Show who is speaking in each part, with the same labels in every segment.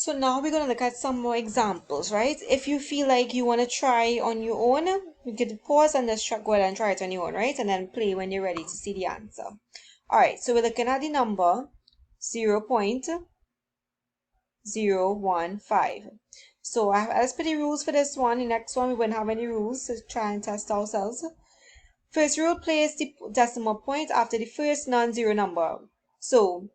Speaker 1: So now we're going to look at some more examples, right? If you feel like you want to try on your own, you can pause and just go ahead and try it on your own, right? And then play when you're ready to see the answer. All right, so we're looking at the number 0.015. So as per the rules for this one, the next one we wouldn't have any rules to try and test ourselves. First rule, place the decimal point after the first non-zero number. So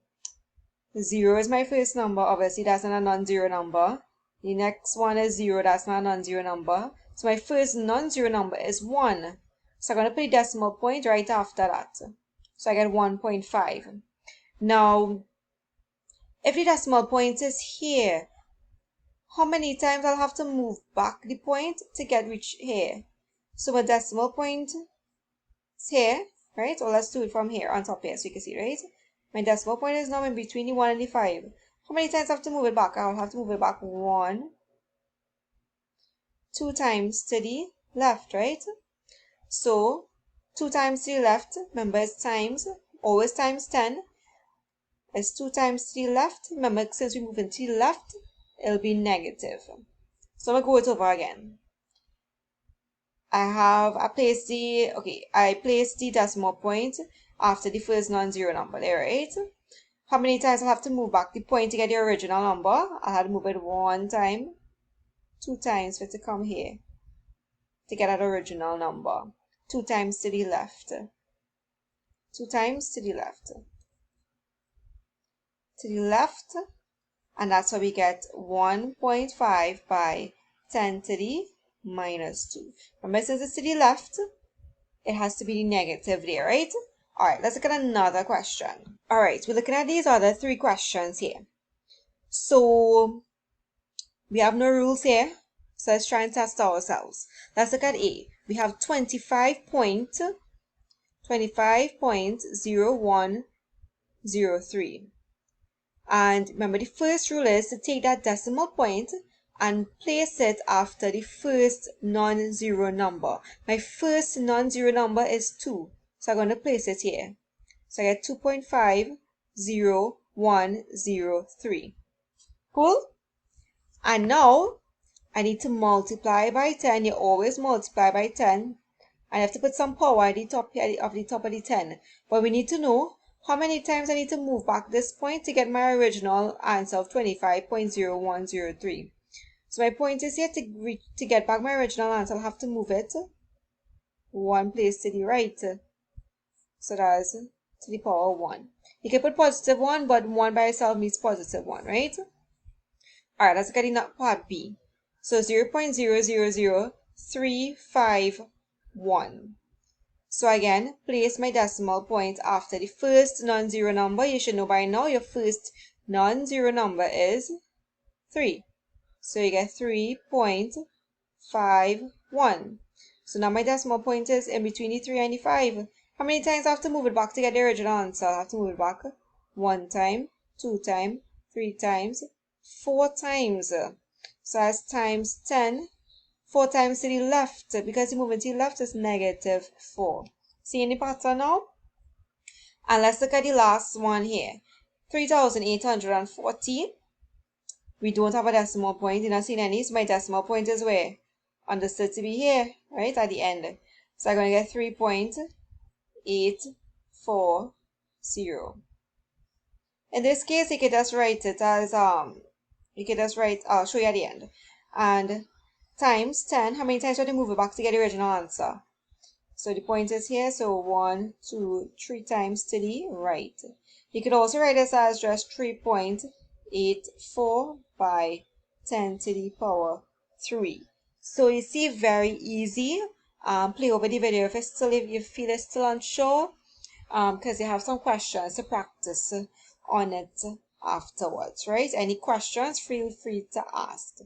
Speaker 1: 0 is my first number, obviously that's not a non-zero number. The next one is 0, that's not a non-zero number. So my first non-zero number is 1. So I'm going to put a decimal point right after that. So I get 1.5. Now, if the decimal point is here, how many times I'll have to move back the point to reach here? So my decimal point is here, right? Or let's do it from here on top here so you can see, right? My decimal point is now in between the 1 and the 5. How many times I have to move it back? I'll have to move it back 1, 2 times to the left, right? So 2 times to the left, remember it's times, always times 10. It's 2 times to the left. Remember, since we're moving to the left, it'll be negative. So I'm going to go it over again. I placed the decimal point after the first non-zero number there, right? How many times I'll have to move back the point to get the original number? I'll have to move it 1 time, 2 times for it to come here to get that original number. 2 times to the left. 2 times to the left. To the left, and that's how we get 1.5 by 10 to the minus 2. Remember, since it's to the left, it has to be the negative there, right? All right, let's look at another question. All right, we're looking at these other 3 questions here. So we have no rules here, so let's try and test ourselves. Let's look at A. We have 25.0103. And remember, the first rule is to take that decimal point and place it after the first non-zero number. My first non-zero number is 2, so I'm going to place it here. So I get 2.50103. Cool? And now I need to multiply by 10. You always multiply by 10. I have to put some power at the top of the 10. But we need to know how many times I need to move back this point to get my original answer of 25.0103. So my point is here to get back my original answer, I'll have to move it 1 place to the right. So that's to the power 1. You can put positive 1, but 1 by itself means positive 1, right? Alright, let's get in part B. So 0.000351. So again, place my decimal point after the first non-zero number. You should know by now your first non-zero number is 3. So you get 3.51. So now my decimal point is in between the 3 and the 5. How many times I have to move it back to get the original answer? I have to move it back 1 time, 2 times, 3 times, 4 times. So that's times 10. 4 times to the left, because the movement to the left is negative 4. See any pattern now? And let's look at the last one here. 3,840. We don't have a decimal point. You're not seeing any, so my decimal point is where? Understood to be here, right, at the end. So I'm going to get 3.840. In this case, you can just write it as, I'll show you at the end. And times 10, how many times do you move it back to get the original answer? So the point is here, so 1, 2, 3 times to the right. You could also write this as just 3.84 by 10 to the power 3. So you see, very easy. Play over the video if you feel it's still unsure, because you have some questions to practice on it afterwards, right? Any questions, feel free to ask.